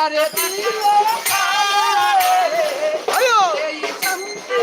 আরে দিল এই শান্তি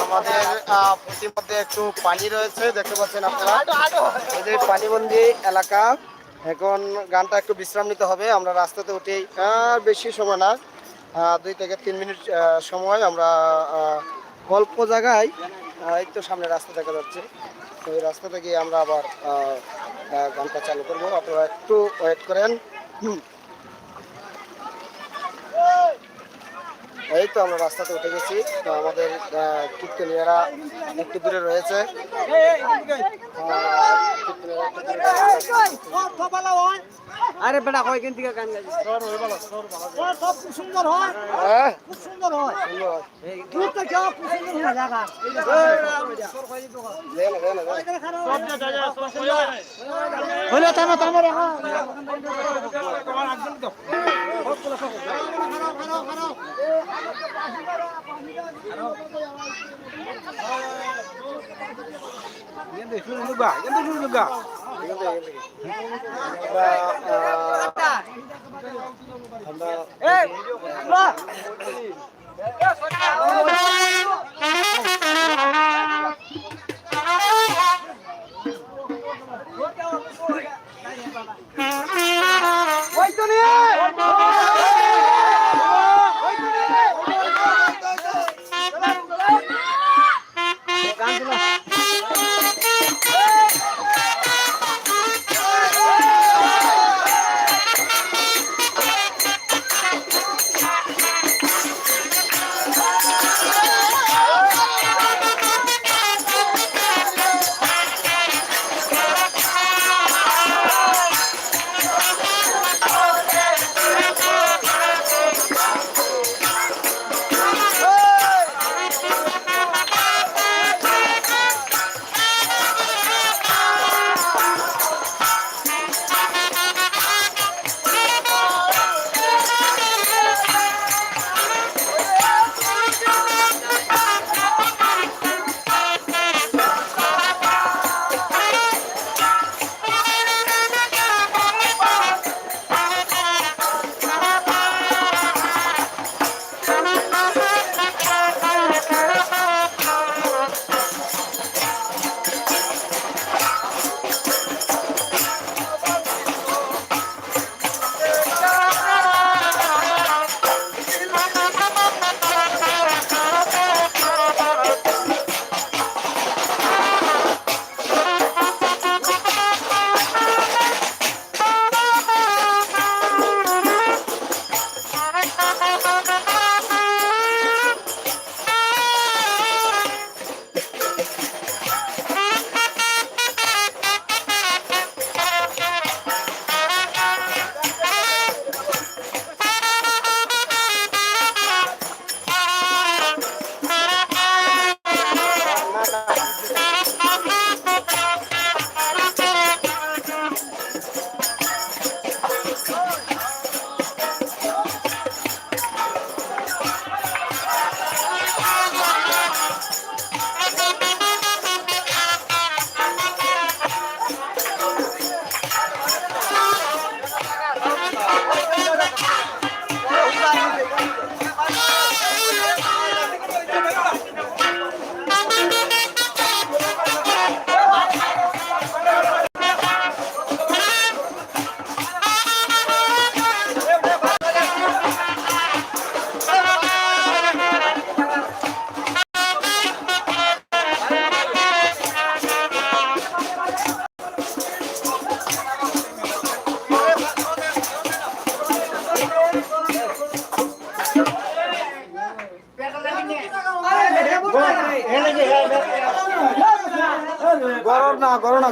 আমাদের প্রতিমধ্যে একটু পানি রয়েছে, দেখতে পাচ্ছেন আপনারা। এই যে পানিবন্দি এলাকা। এখন গানটা একটু বিশ্রাম নিতে হবে। আমরা রাস্তাতে উঠেই আর বেশি সময় না, 2 থেকে 3 মিনিট সময় আমরা অল্প জায়গায় এই তো সামনে রাস্তা দেখা যাচ্ছে। তো এই রাস্তাতে গিয়ে আমরা আবার গানটা চালু করবো, আপনারা একটু ওয়েট করেন। এই তো আমরা রাস্তাতে উঠে গেছি। তো আমাদের কীর্তনীয়রা একটু দূরে রয়েছে। আরে বেটা কয়খান থেকে গান গাইছিস? সব খুব সুন্দর হয়, খুব সুন্দর হয়। দূর থেকে খুব সুন্দর হয় জায়গা। হলো থামো থামো রাখো।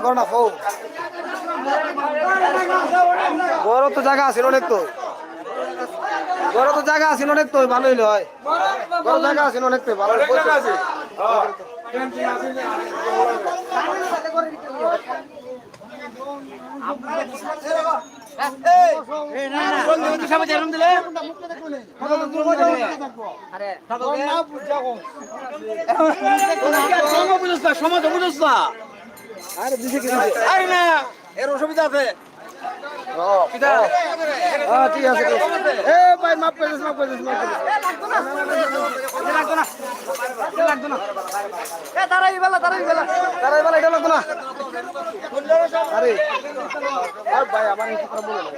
গড় না ফৌ গড় তো জায়গা আছে অনেক, তো গড় তো জায়গা আছে অনেক, তো ভালোই হয়। গড় জায়গা আছে অনেক, তো ভালো আছে। এর অসুবিধা আছে। ঠিক আছে, ভাই মাফ করে দিস, মাফ করে দিস, মাফ করে দিস। লাগতো না এ তারাই বেলা এটা লাগতো না আরে আর ভাই আমার এই কথা বলে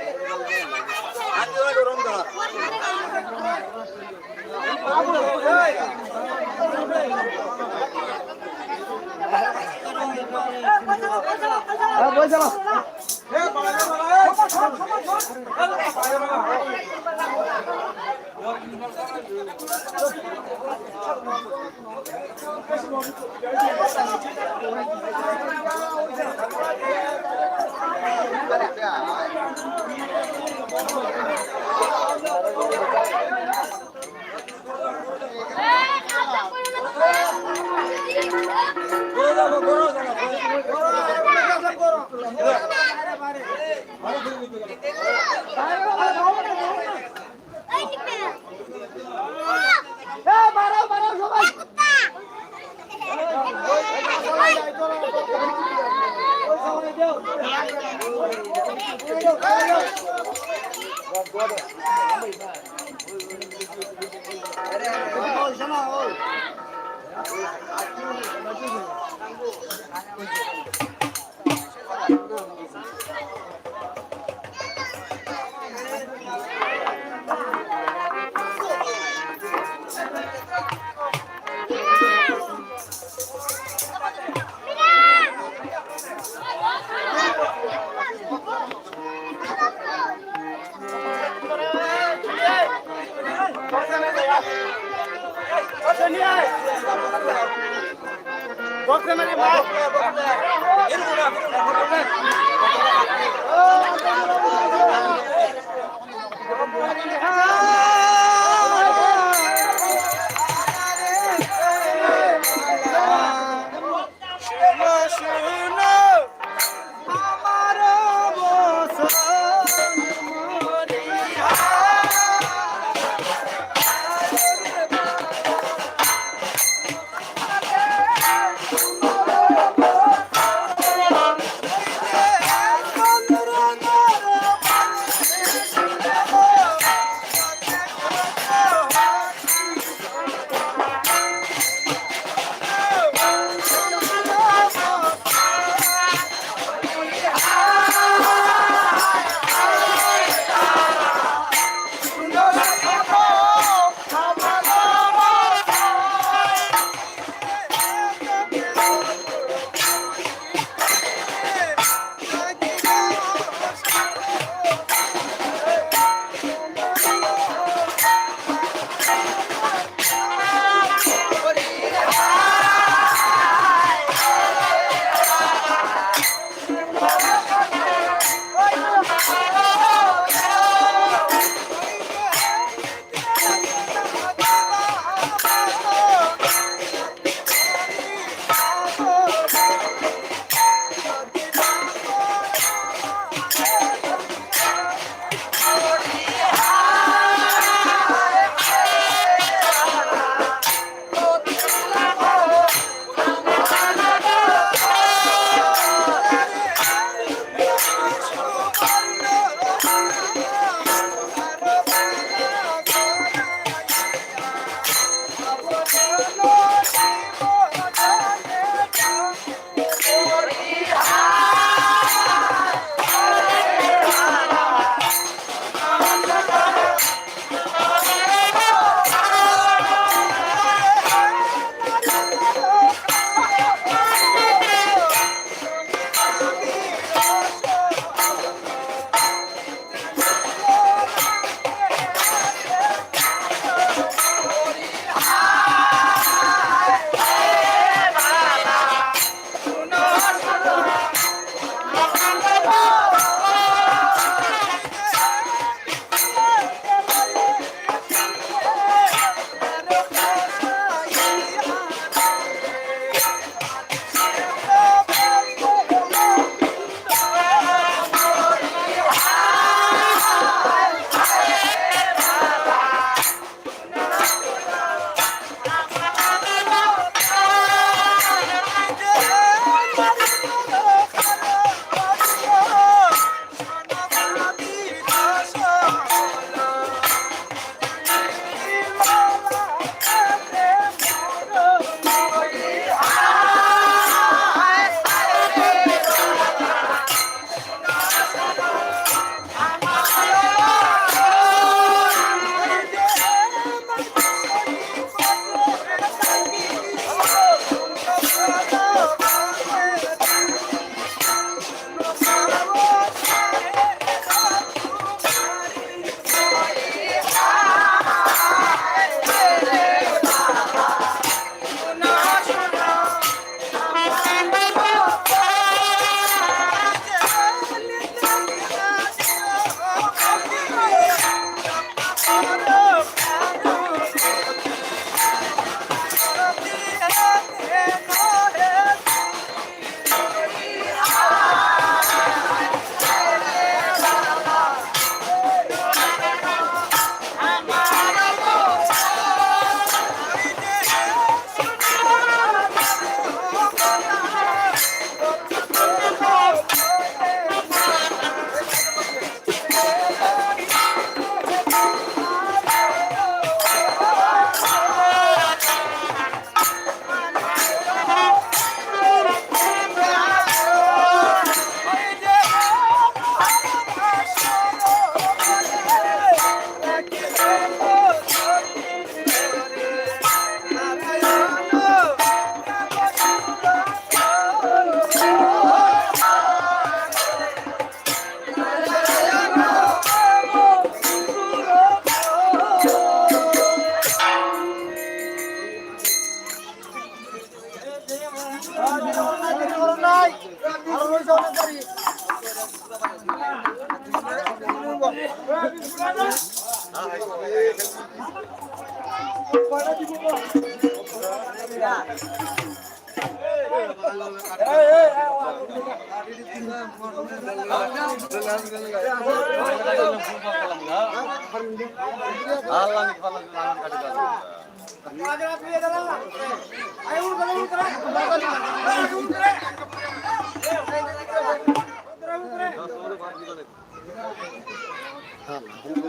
বই চালা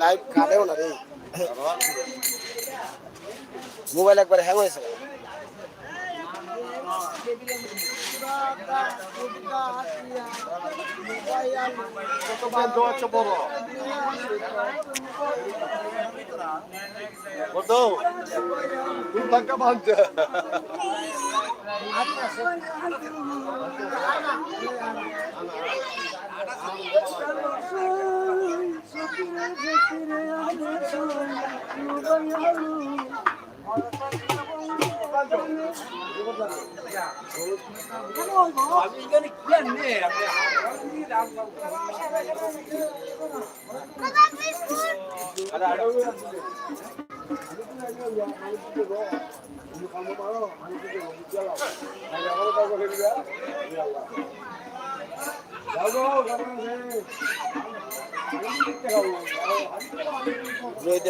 লাইভ কাটেও না রে মোবাইল একবার হ্যাং হয়েছে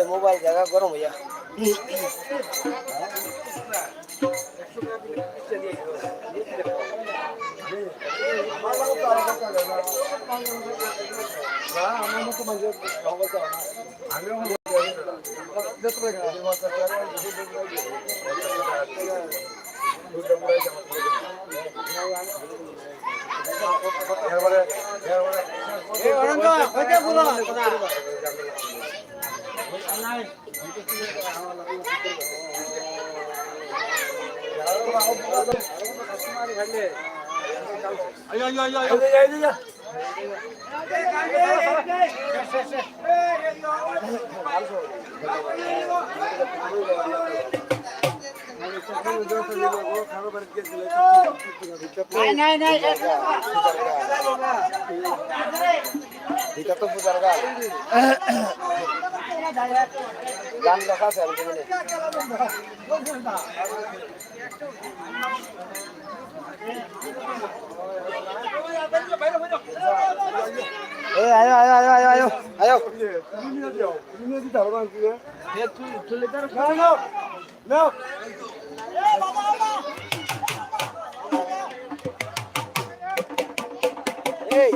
মোবাইল জায়গা গরম হইয়া এটা তো পূজার গান গান লেখা আছে আমি আয়ো আয়ো আয়ো আয়ো আয়ো আয়ো এই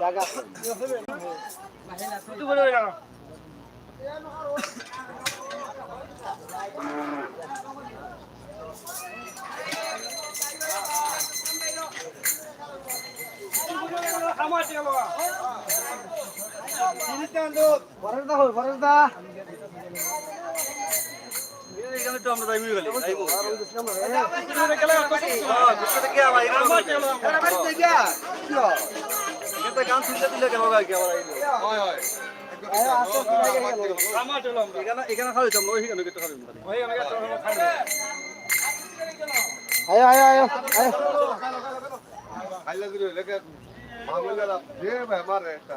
জায়গা গান শুনতে দিলে কেন এখানে খাওয়াই তো ওইখানে খাওয়াই আয় আয় আয় খাইলা দিলে লেগে মামুলা দে ভাই মারে একটা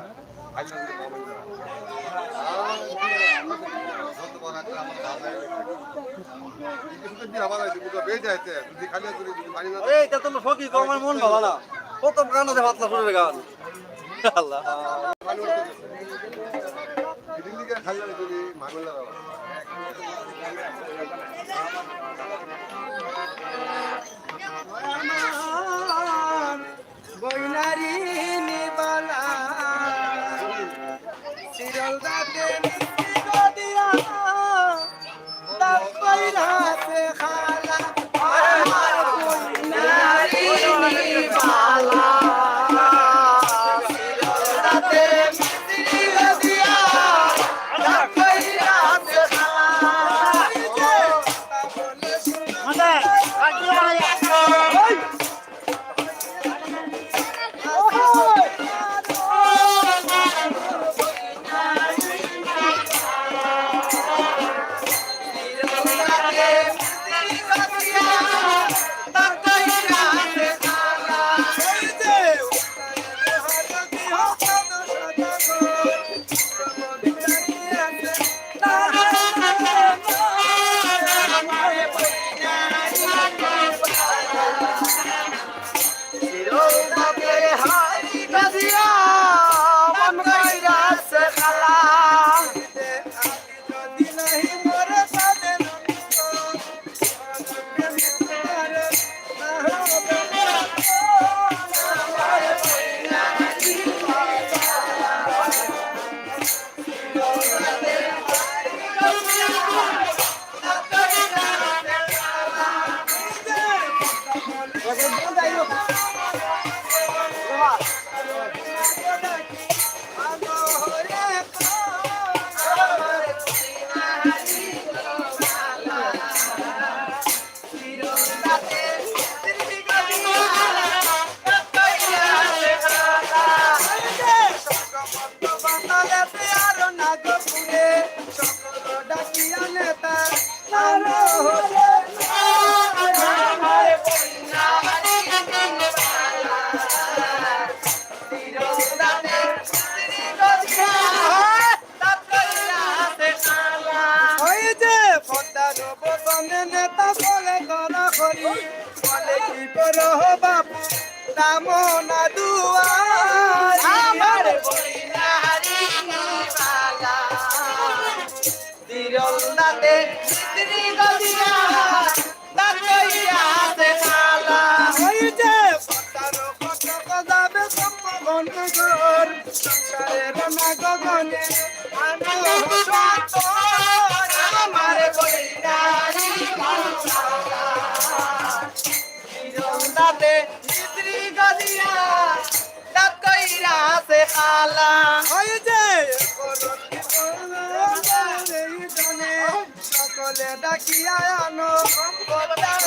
খাইলা দিলে মামুলা যত বড় একটা আমার দাদা কিছু দিন আমার দিকে বেজে যাইতে যদি খাইলা দিলে পানি না এই তা তো ফকি আমার মন ভালো না কত গানতে পাতলা করে গান আল্লাহ দিন দিকে খাইলা দিলে মামুলা বইনারি নিবালা চিরল দাতে নিগো দিয়া দাপ কইরাতে খালা বইনারি নিবালা চিরল দাতে নিগো দিয়া দাপ কইরাতে খালা Ramona Duar, Amar Bolinari Nibala, Dirondate, Trigodia, Tatoya de Hala, Oye, Potaro, Potako, Dabe, Sopo, Gondor, Sansare, Nagogone, Ano, Soto, Amar Bolinari Nibala, Dirondate, Trigodia, Tatoya de Hala, Oye, সকলে ডাকিয়া আনো পদ্মার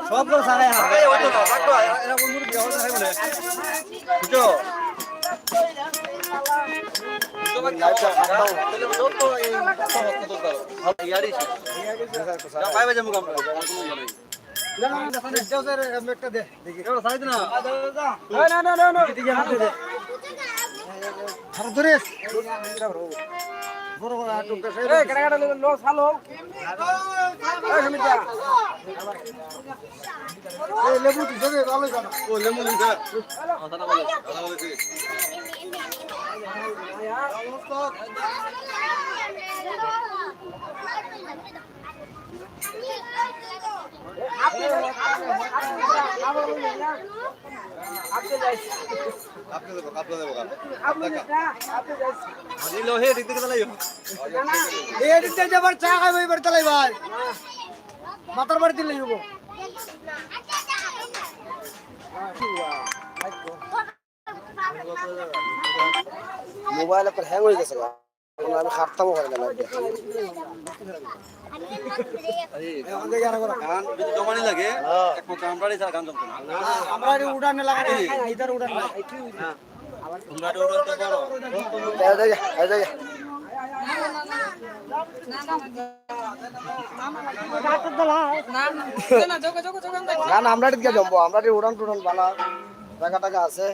সবগুলো সারাই লেবু দিছে রে ভালো জানা ও লেবু দিছে দাদা বলে মাথার বাড়ি দিলে মোবাইল আপনার হ্যাং হয়ে গেছে আমি খাটতামও করে গেলাম আমরা উড়ানে লাগাই ইধার উড়ান না গান আমরা দিকে জমবো আমরা উড়ান টুড়ান বালা টাকা টাকা আছে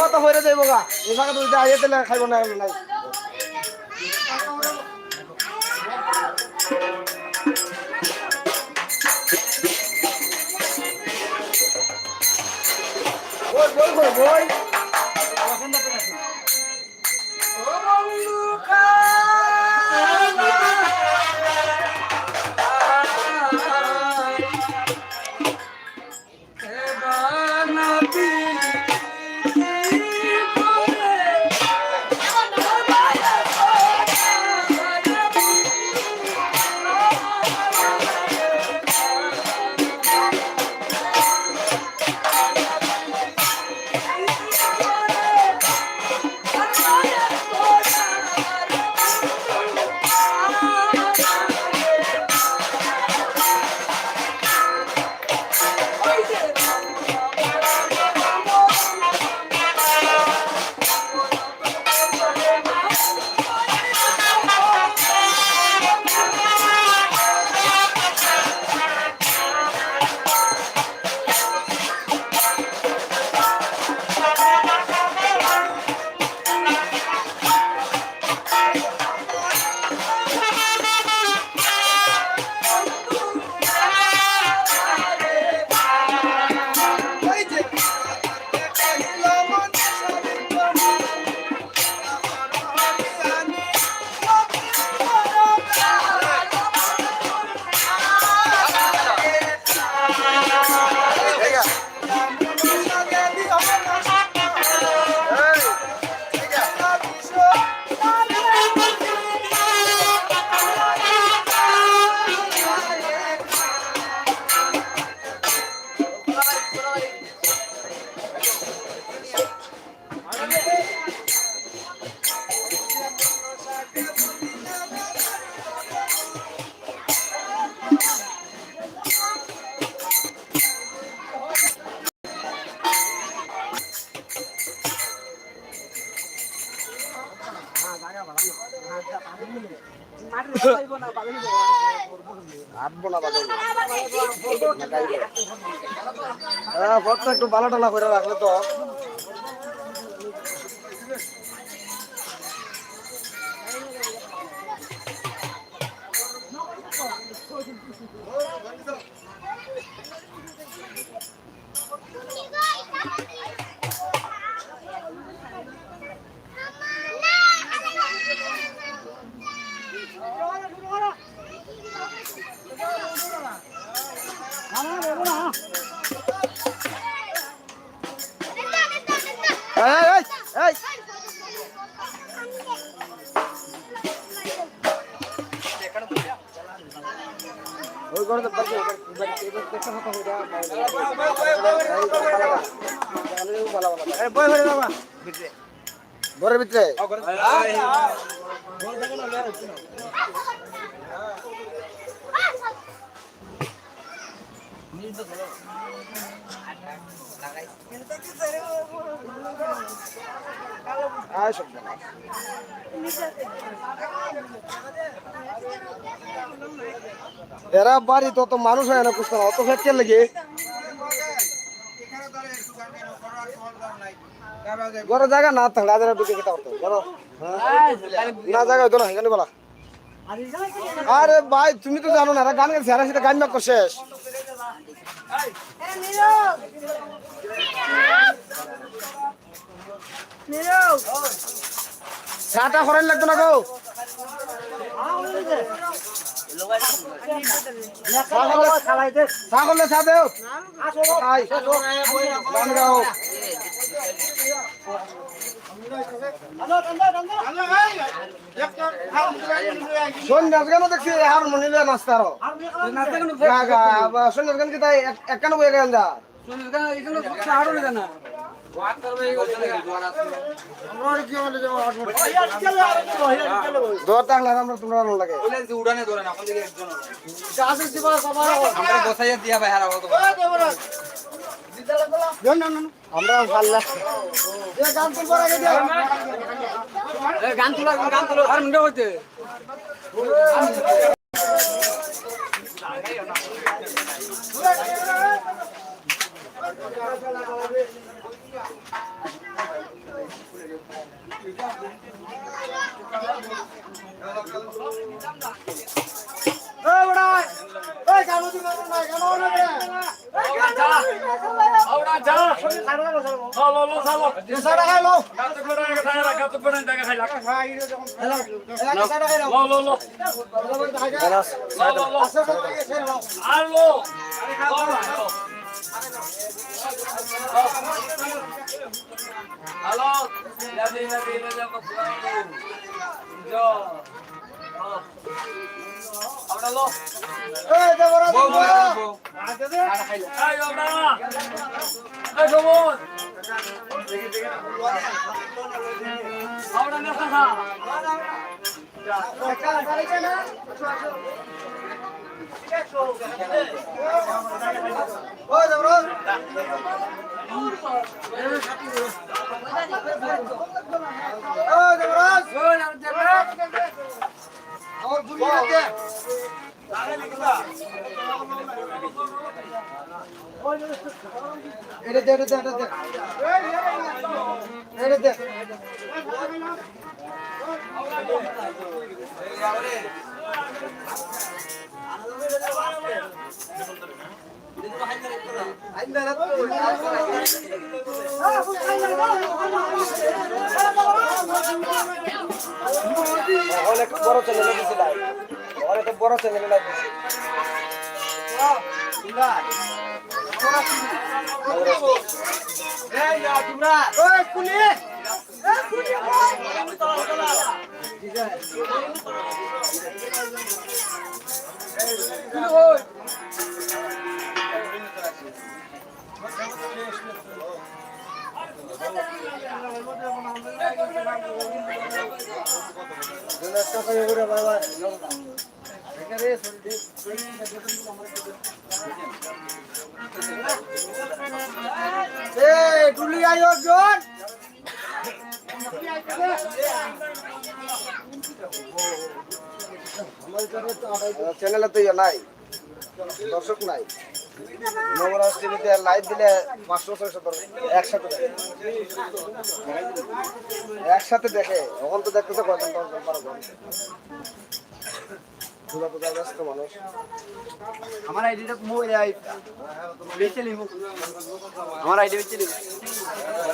কথা হয়ে যাইব গা এখানে তো আইয়ে তেলে খাইব না নাই বই আটবো না বাজাইবো না গাইবো। হ্যাঁ ভর্তা একটু বালা টালা করে রাখলে তো এই এই এই ওই করে তো বাকি দেখতে মত হইরা এই বই বই বাবা ভিতরে ঘরের ভিতরে এরা বাড়ি তো মানুষ হয় না বুঝতে না অত ফ্যাক্টর লেগে ঘরে জায়গা না থাকলে আজ ঢুকে খেতে পারতো বলো না জায়গা হইতো না এখানে বলা আরে ভাই তুমি তো জানো না এরা গান গেছে এরা সেটা গান বাক্য শেষ চাটা খরাই লাগতো না গো চা করলে চা দেও সন্ধ্যাস গানও দেখছি হারমোনি নাচতে আরো সন্ধ্যাস গান কি তাই একখানে বয়ে গেলেন যা দৌড় থাকলে আমরা তোমরা লাগে আমরা পারলা গান তোলা আর মুন্ডা হইতে অনেক বড় চ্যানেলে দিছে লাইভ অনেক বড় চ্যানেলে লাইভ দিছে এই ইয়া তোমরা ওই পুলিশ এই পুলিশ চলো চলো ওই চ্যানেলে তো ইয়ে নাই, দর্শক নাই। নবরাজ টিভিতে লাইভ দিলে 500-600 একসাথে দেখে, একসাথে দেখে। এখন তো দেখতেছে কয়জন 10 জন 12 জন। ব্যস্ত মানুষ। আমার আইডিটা বেচে নিব, আমার আইডি বেচে নিব।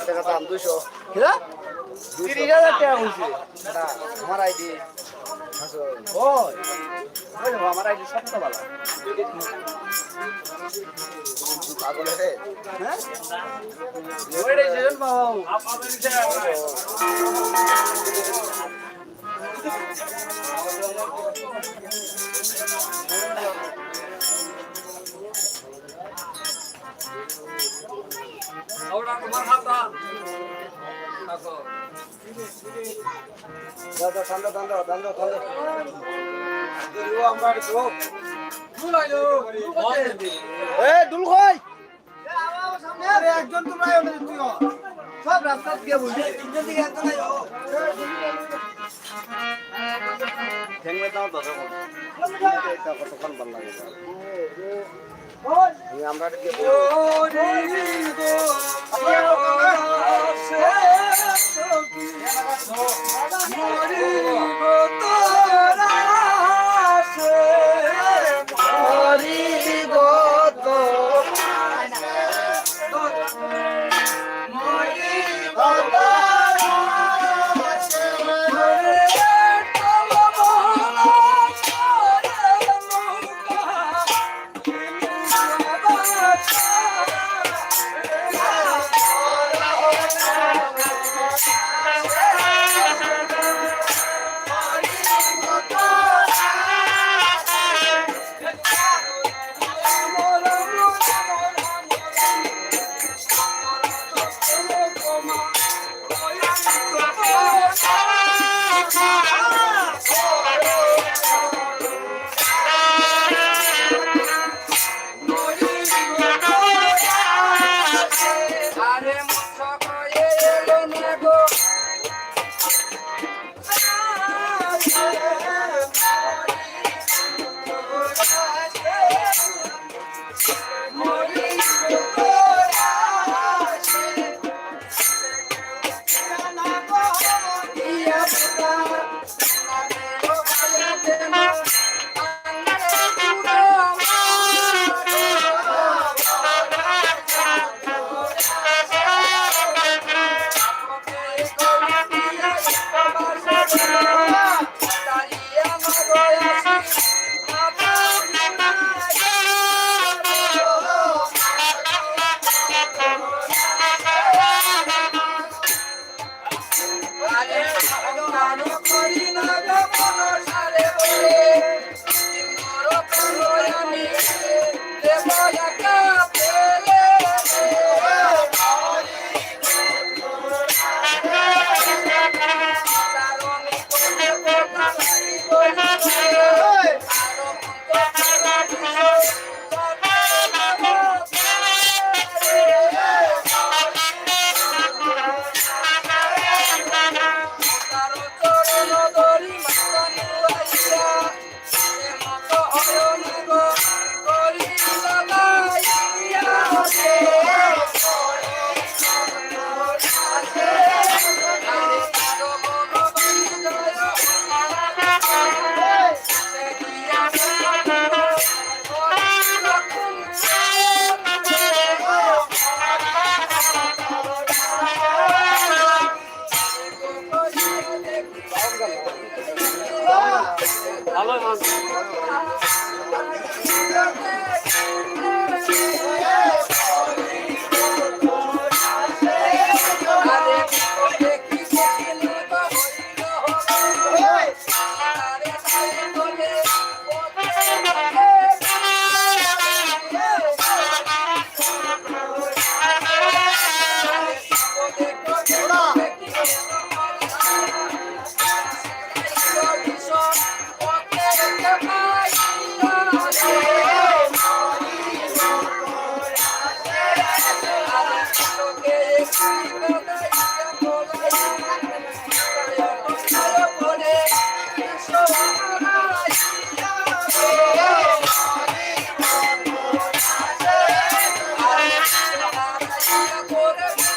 টাকা দাম 200। 30,000 টাকা হয়েছে। না, আমার আইডি আমার আইডি সবটা ভালো। পাগল রে। হ্যাঁ ওইটাই যেন বাবু ahora tomar hata দাদা ঠান্ডা ঠান্ডা ঠান্ডা ঠান্ডা। দুল কই? আরে একজন তোমরা আয়ো না তুই সব রাস্তা দিয়ে বলছিস তিনজন দিকে এত নাই ও ঠেঙ্গে দাও দাদা কোন এটা কতক্ষণ ভালো লাগে আমরা কি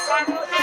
Thank you.